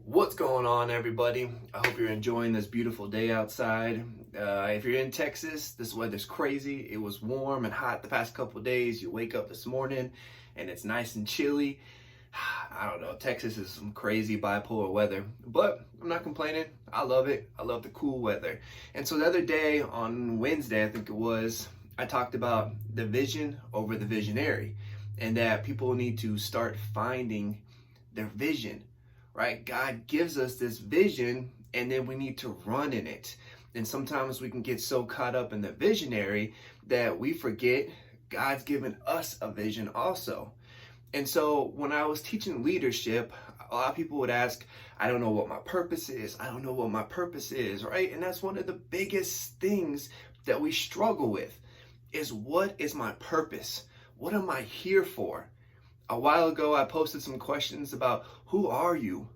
What's going on, everybody? I hope you're enjoying this beautiful day outside. If you're in Texas, this weather's crazy. It was warm and hot the past couple of days. You wake up this morning and it's nice and chilly. I don't know. Texas is some crazy bipolar weather, but I'm not complaining. I love it. I love the cool weather. And so the other day on Wednesday, I think it was, I talked about the vision over the visionary and that people need to start finding their vision. Right? God gives us this vision and then we need to run in it. And sometimes we can get so caught up in the visionary that we forget God's given us a vision also. And so when I was teaching leadership, a lot of people would ask, I don't know what my purpose is. I don't know what my purpose is, right? And that's one of the biggest things that we struggle with is, what is my purpose? What am I here for? A while ago, I posted some questions about, who are you?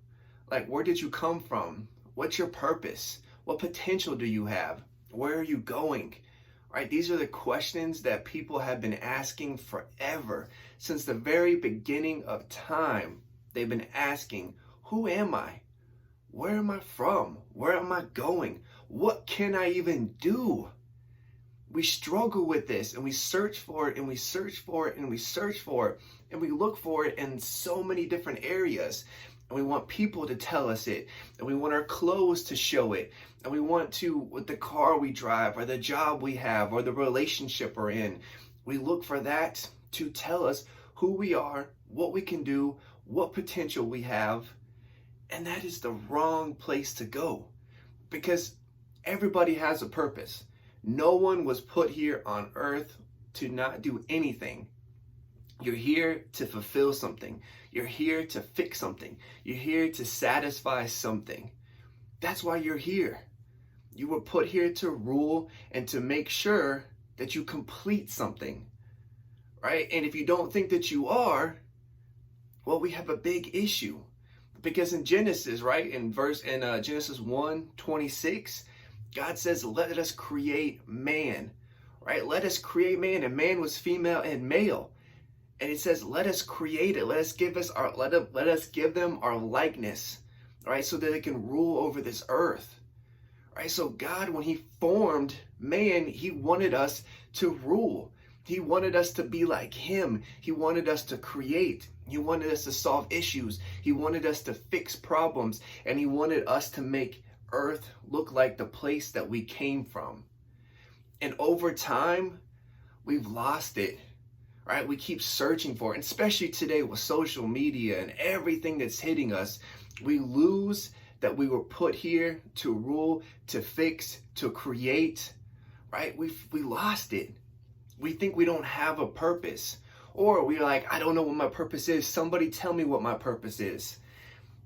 Like, where did you come from? What's your purpose? What potential do you have? Where are you going? Right? These are the questions that people have been asking forever. Since the very beginning of time, they've been asking, who am I? Where am I from? Where am I going? What can I even do? We struggle with this and we search for it and we search for it and we search for it and we look for it in so many different areas. And we want people to tell us it, and we want our clothes to show it, and we want to, with the car we drive or the job we have or the relationship we're in, we look for that to tell us who we are, what we can do, what potential we have. And that is the wrong place to go, because everybody has a purpose. No one was put here on earth to not do anything. You're here to fulfill something. You're here to fix something. You're here to satisfy something. That's why you're here. You were put here to rule and to make sure that you complete something, right? And if you don't think that you are, well, we have a big issue. Because in Genesis, right, in Genesis 1:26, God says, let us create man, right? Let us create man, and man was female and male. And it says, let us create it. Let us give them our likeness, right? So that they can rule over this earth, right? So God, when he formed man, he wanted us to rule. He wanted us to be like him. He wanted us to create. He wanted us to solve issues. He wanted us to fix problems. And he wanted us to make earth look like the place that we came from. And over time, we've lost it, right? We keep searching for it, and especially today with social media and everything that's hitting us, we lose that we were put here to rule, to fix, to create, right? We lost it. We think we don't have a purpose, or we're like, I don't know what my purpose is. Somebody tell me what my purpose is.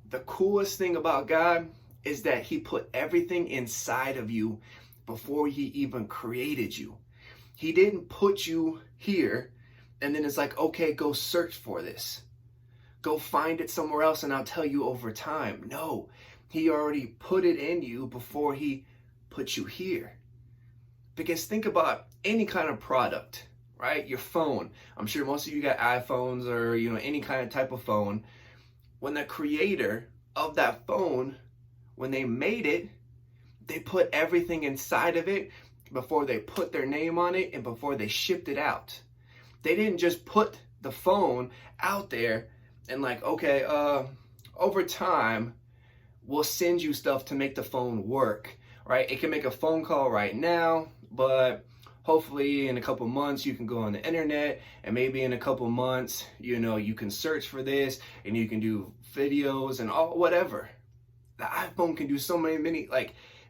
The coolest thing about God is that he put everything inside of you before he even created you. He didn't put you here and then it's like, okay, go search for this. Go find it somewhere else and I'll tell you over time. No, he already put it in you before he put you here. Because think about any kind of product, right? Your phone. I'm sure most of you got iPhones or, any kind of type of phone. When the creator of that phone, when they made it, they put everything inside of it before they put their name on it and before they shipped it out. They didn't just put the phone out there and like, okay, over time, we'll send you stuff to make the phone work, right? It can make a phone call right now, but hopefully in a couple months you can go on the internet, and maybe in a couple months, you can search for this and you can do videos and all whatever. The iPhone can do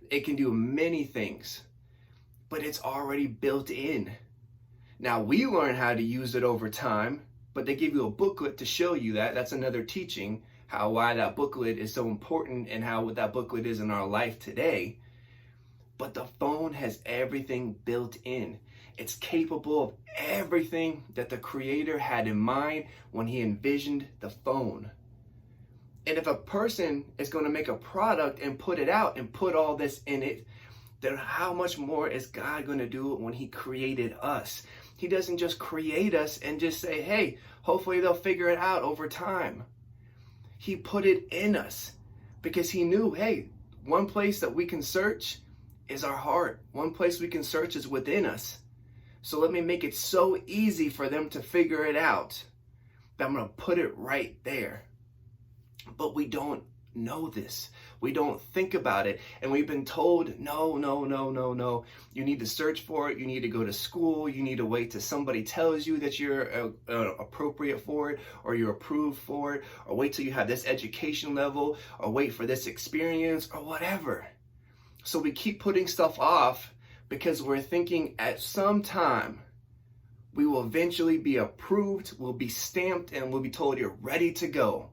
it can do many things, but it's already built in. Now we learn how to use it over time, but they give you a booklet to show you that. That's another teaching, why that booklet is so important and what that booklet is in our life today. But the phone has everything built in. It's capable of everything that the creator had in mind when he envisioned the phone. And if a person is going to make a product and put it out and put all this in it, then how much more is God going to do it when he created us? He doesn't just create us and just say, hey, hopefully they'll figure it out over time. He put it in us. because he knew, hey, one place that we can search is our heart. One place we can search is within us. So let me make it so easy for them to figure it out that I'm going to put it right there. But we don't know this. We don't think about it. And we've been told, no, no, no, no, no. You need to search for it. You need to go to school. You need to wait till somebody tells you that you're appropriate for it, or you're approved for it, or wait till you have this education level, or wait for this experience, or whatever. So we keep putting stuff off because we're thinking at some time we will eventually be approved, we'll be stamped, and we'll be told you're ready to go.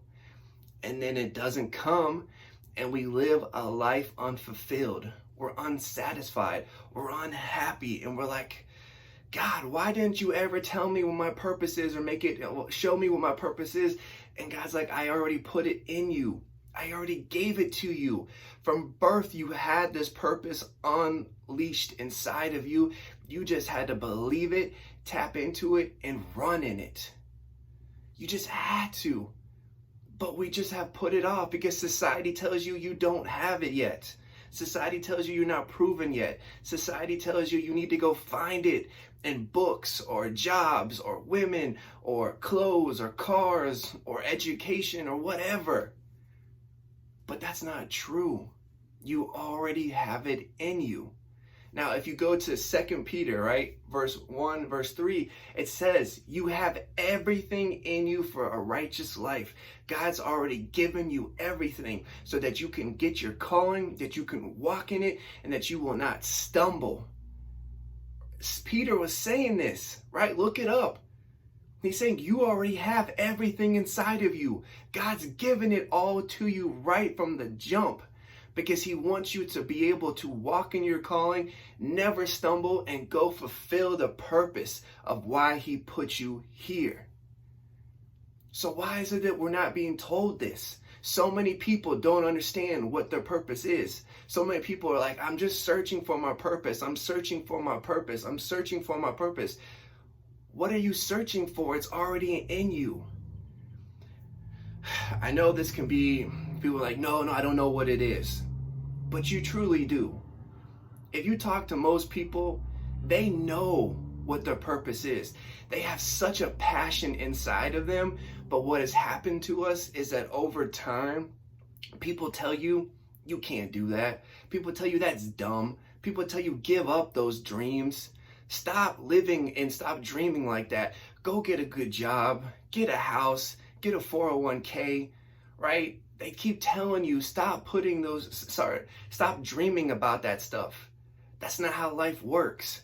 And then it doesn't come, and we live a life unfulfilled. We're unsatisfied, we're unhappy, and we're like, God, why didn't you ever tell me what my purpose is, or show me what my purpose is? And God's like, I already put it in you. I already gave it to you. From birth, you had this purpose unleashed inside of you. You just had to believe it, tap into it, and run in it. You just had to. But we just have put it off because society tells you you don't have it yet. Society tells you you're not proven yet. Society tells you you need to go find it in books or jobs or women or clothes or cars or education or whatever. But that's not true. You already have it in you. Now, if you go to 2 Peter, right, verse 1, verse 3, it says you have everything in you for a righteous life. God's already given you everything so that you can get your calling, that you can walk in it, and that you will not stumble. Peter was saying this, right? Look it up. He's saying you already have everything inside of you. God's given it all to you right from the jump, because he wants you to be able to walk in your calling, never stumble, and go fulfill the purpose of why he put you here. So why is it that we're not being told this? So many people don't understand what their purpose is. So many people are like, I'm just searching for my purpose. I'm searching for my purpose. I'm searching for my purpose. What are you searching for? It's already in you. I know this can be, people are like, no, I don't know what it is. But you truly do. If you talk to most people, they know what their purpose is. They have such a passion inside of them. But what has happened to us is that over time, people tell you, you can't do that. People tell you that's dumb. People tell you, give up those dreams. Stop living and stop dreaming like that. Go get a good job, get a house, get a 401k, right? They keep telling you, stop dreaming about that stuff. That's not how life works.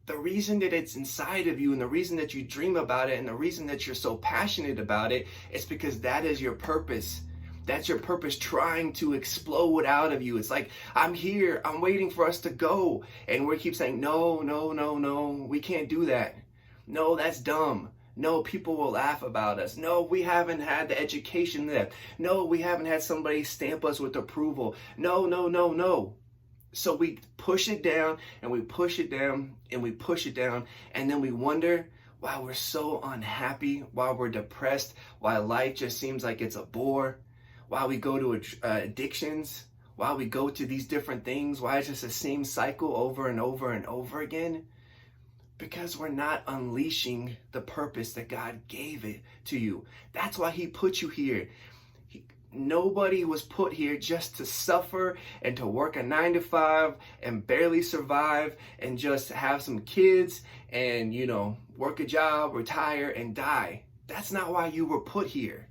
The reason that it's inside of you, and the reason that you dream about it, and the reason that you're so passionate about it, is because that is your purpose. That's your purpose trying to explode out of you. It's like, I'm here, I'm waiting for us to go. And we keep saying, no, we can't do that. No, that's dumb. No, people will laugh about us. No, we haven't had the education yet. No, we haven't had somebody stamp us with approval. No. So we push it down, and we push it down, and we push it down. And then we wonder why we're so unhappy, why we're depressed, why life just seems like it's a bore. Why we go to addictions, why we go to these different things, why it's just the same cycle over and over and over again. Because we're not unleashing the purpose that God gave it to you. That's why he put you here. Nobody was put here just to suffer and to work a 9-to-5 and barely survive and just have some kids and, work a job, retire, and die. That's not why you were put here.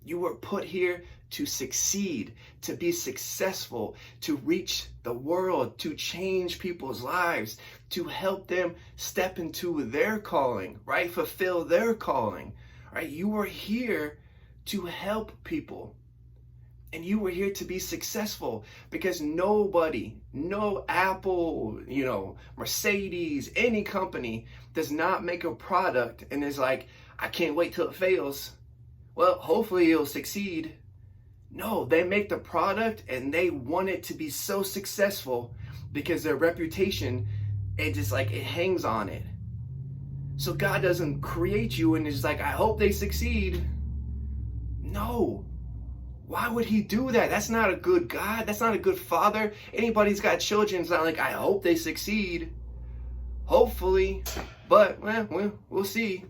You were put here to succeed, to be successful, to reach the world, to change people's lives, to help them step into their calling, right? Fulfill their calling, right? You were here to help people. And you were here to be successful, because nobody, no Apple, Mercedes, any company does not make a product and is like, I can't wait till it fails. Well, hopefully it'll succeed. No, they make the product and they want it to be so successful because their reputation, it hangs on it. So God doesn't create you and is like, I hope they succeed. No. Why would he do that? That's not a good God. That's not a good father. Anybody's got children, it's not like, I hope they succeed. Hopefully. But, we'll see.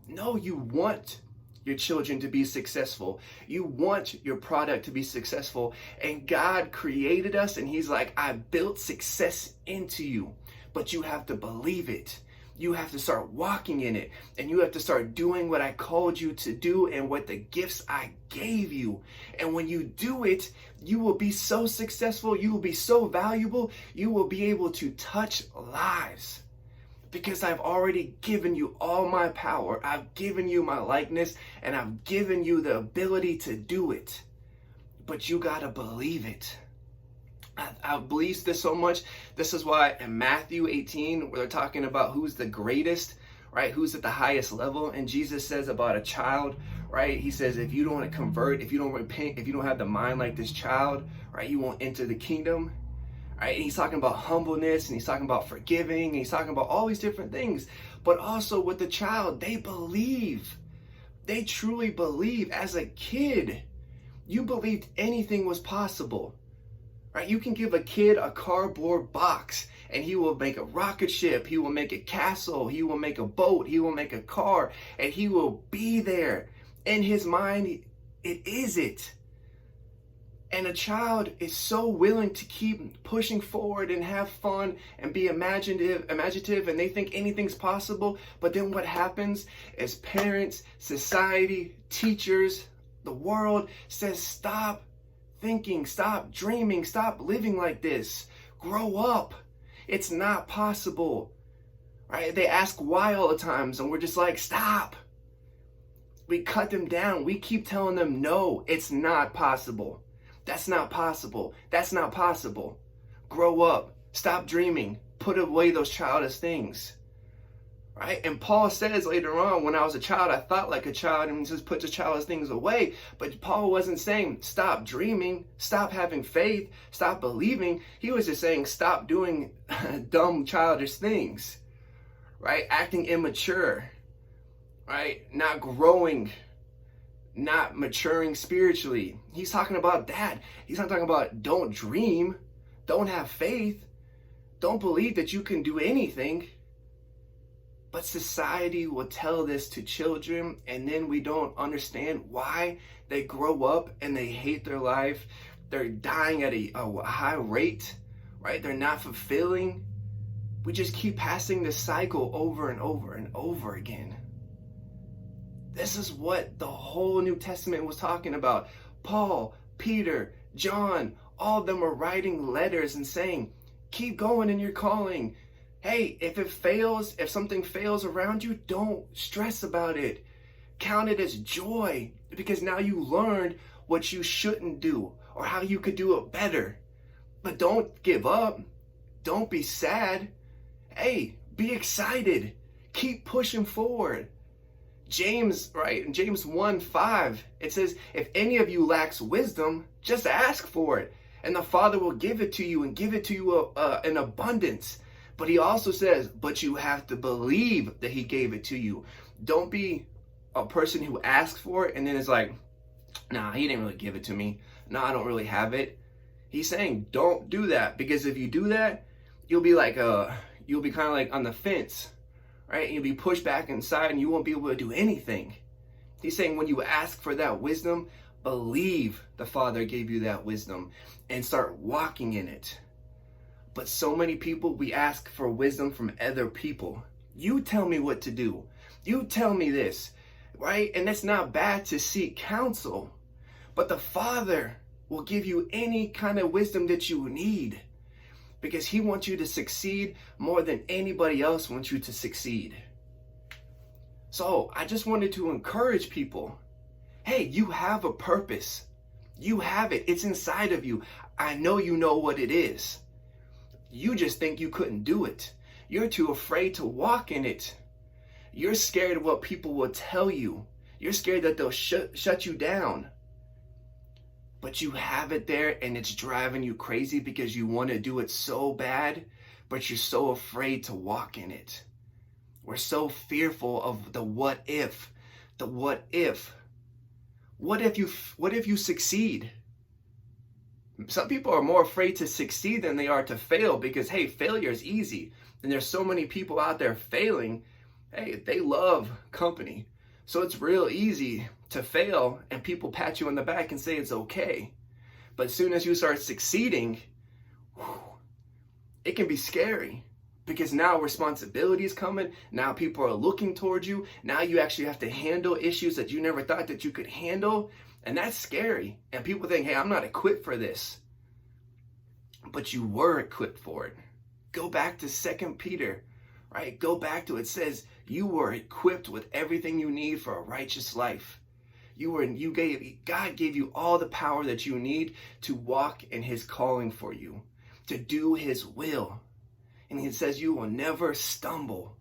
No, you want your children to be successful. You want your product to be successful. And God created us, and he's like, I built success into you. But you have to believe it. You have to start walking in it, and you have to start doing what I called you to do and what the gifts I gave you. And when you do it, you will be so successful. You will be so valuable. You will be able to touch lives because I've already given you all my power. I've given you my likeness, and I've given you the ability to do it. But you got to believe it. I believe this so much. This is why in Matthew 18, where they're talking about who's the greatest, right? Who's at the highest level. And Jesus says about a child, right? He says, if you don't want to convert, if you don't repent, if you don't have the mind like this child, right? You won't enter the kingdom, right? And he's talking about humbleness, and he's talking about forgiving, and he's talking about all these different things. But also with the child, they believe. They truly believe. As a kid, you believed anything was possible. Right? You can give a kid a cardboard box, and he will make a rocket ship, he will make a castle, he will make a boat, he will make a car, and he will be there. In his mind, it is it. And a child is so willing to keep pushing forward and have fun and be imaginative, and they think anything's possible. But then what happens is parents, society, teachers, the world says, stop thinking, stop dreaming, stop living like this. Grow up. It's not possible. Right? They ask why all the times, and we're just like, stop. We cut them down. We keep telling them, no, it's not possible. That's not possible. That's not possible. Grow up. Stop dreaming. Put away those childish things. Right? And Paul says later on, when I was a child, I thought like a child, and he says, put the childish things away. But Paul wasn't saying, stop dreaming, stop having faith, stop believing. He was just saying, stop doing dumb, childish things. Right? Acting immature. Right? Not growing, not maturing spiritually. He's talking about that. He's not talking about don't dream, don't have faith, don't believe that you can do anything. But society will tell this to children, and then we don't understand why they grow up and they hate their life. They're dying at a high rate, right? They're not fulfilling. We just keep passing this cycle over and over and over again. This is what the whole New Testament was talking about. Paul, Peter, John, all of them were writing letters and saying, keep going in your calling. Hey, if something fails around you, don't stress about it. Count it as joy, because now you learned what you shouldn't do or how you could do it better. But don't give up. Don't be sad. Hey, be excited. Keep pushing forward. James, right, in James 1:5, it says, if any of you lacks wisdom, just ask for it, and the Father will give it to you, and give it to you in abundance. But he also says, but you have to believe that he gave it to you. Don't be a person who asks for it and then is like, nah, he didn't really give it to me. No, I don't really have it. He's saying, don't do that, because if you do that, you'll be kind of like on the fence, right? And you'll be pushed back inside, and you won't be able to do anything. He's saying, when you ask for that wisdom, believe the Father gave you that wisdom and start walking in it. But so many people, we ask for wisdom from other people. You tell me what to do. You tell me this, right? And it's not bad to seek counsel, but the Father will give you any kind of wisdom that you need, because he wants you to succeed more than anybody else wants you to succeed. So I just wanted to encourage people. Hey, you have a purpose. You have it. It's inside of you. I know you know what it is. You just think you couldn't do it. You're too afraid to walk in it. You're scared of what people will tell you. You're scared that they'll shut you down. But you have it there, and it's driving you crazy because you want to do it so bad, but you're so afraid to walk in it. We're so fearful of the what if, the what if. What if you succeed? Some people are more afraid to succeed than they are to fail because, hey, failure is easy. And there's so many people out there failing. Hey, they love company. So it's real easy to fail and people pat you on the back and say it's okay. But as soon as you start succeeding, it can be scary because now responsibility is coming. Now people are looking towards you. Now you actually have to handle issues that you never thought that you could handle. And that's scary. And people think, hey, I'm not equipped for this. But you were equipped for it. Go back to 2 Peter, right? Go back to it. It says you were equipped with everything you need for a righteous life. God gave you all the power that you need to walk in his calling for you, to do his will. And he says you will never stumble.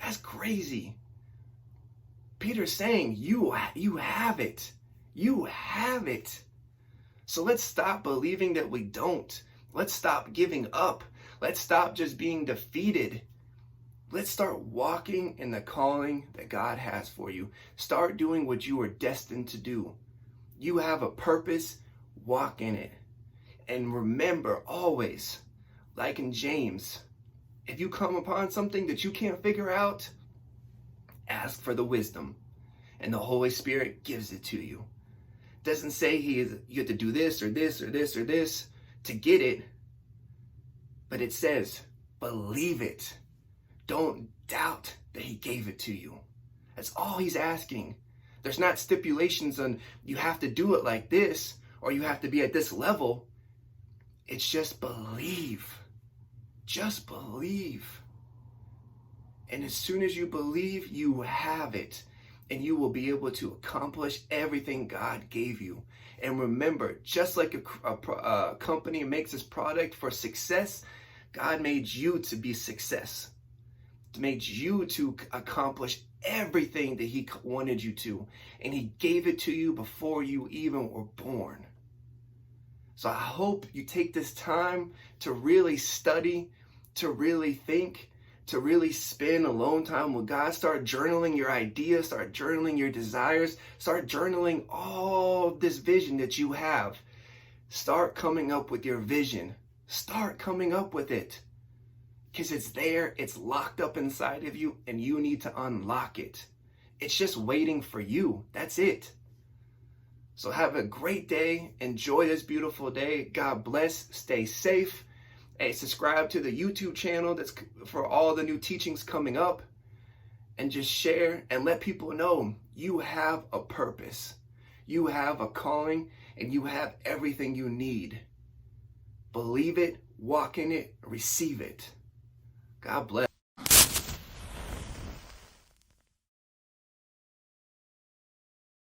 That's crazy. Peter's saying you have it. You have it. So let's stop believing that we don't. Let's stop giving up. Let's stop just being defeated. Let's start walking in the calling that God has for you. Start doing what you were destined to do. You have a purpose. Walk in it. And remember always, like in James, if you come upon something that you can't figure out, ask for the wisdom. And the Holy Spirit gives it to you. Doesn't say you have to do this or this or this or this to get it, but it says believe it. Don't doubt that he gave it to you. That's all he's asking. There's not stipulations on you have to do it like this or you have to be at this level. It's just believe. Just believe. And as soon as you believe, you have it. And you will be able to accomplish everything God gave you. And remember, just like a company makes its product for success, God made you to be success. He made you to accomplish everything that he wanted you to. And he gave it to you before you even were born. So I hope you take this time to really study, to really think, to really spend alone time with God. Start journaling your ideas, start journaling your desires, start journaling all this vision that you have. Start coming up with your vision. Start coming up with it. Because it's there, it's locked up inside of you, and you need to unlock it. It's just waiting for you. That's it. So have a great day. Enjoy this beautiful day. God bless. Stay safe. Hey, subscribe to the YouTube channel that's for all the new teachings coming up, and just share and let people know you have a purpose. You have a calling and you have everything you need. Believe it, walk in it, receive it. God bless.